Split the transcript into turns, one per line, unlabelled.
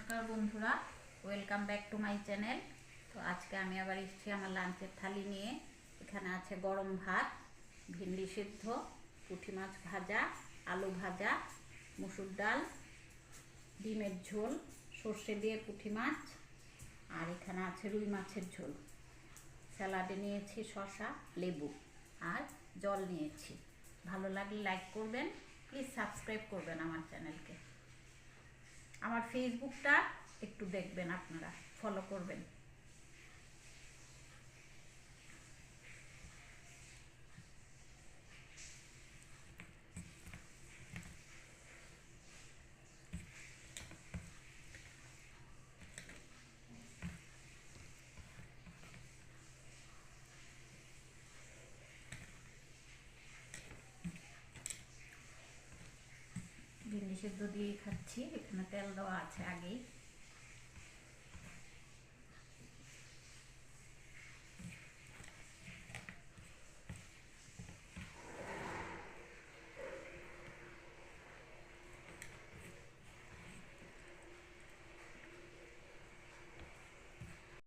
নমস্কার বন্ধুরা, welcome back to my channel. তো আজকে আমি আবার এসেছি আমার লাঞ্চের থালি নিয়ে। এখানে আছে গরম ভাত, ভিন্ডি সিদ্ধ, পুঁটি মাছ ভাজা, আলু ভাজা, মুসুর ডাল, ডিমের ঝোল, সর্ষে দিয়ে পুঁটি মাছ, আর এখানে আছে রুই মাছের ঝোল। স্যালাডে নিয়েছি শসা, লেবু আর জল নিয়েছি। ভালো লাগলে লাইক করবেন, প্লিজ সাবস্ক্রাইব করবেন আমার চ্যানেলকে। আমার ফেসবুকটা একটু দেখবেন, আপনারা ফলো করবেন। ভিন্ডি সেদ্ধ দিয়ে খাচ্ছি, এখানে তেল দেওয়া আছে আগেই।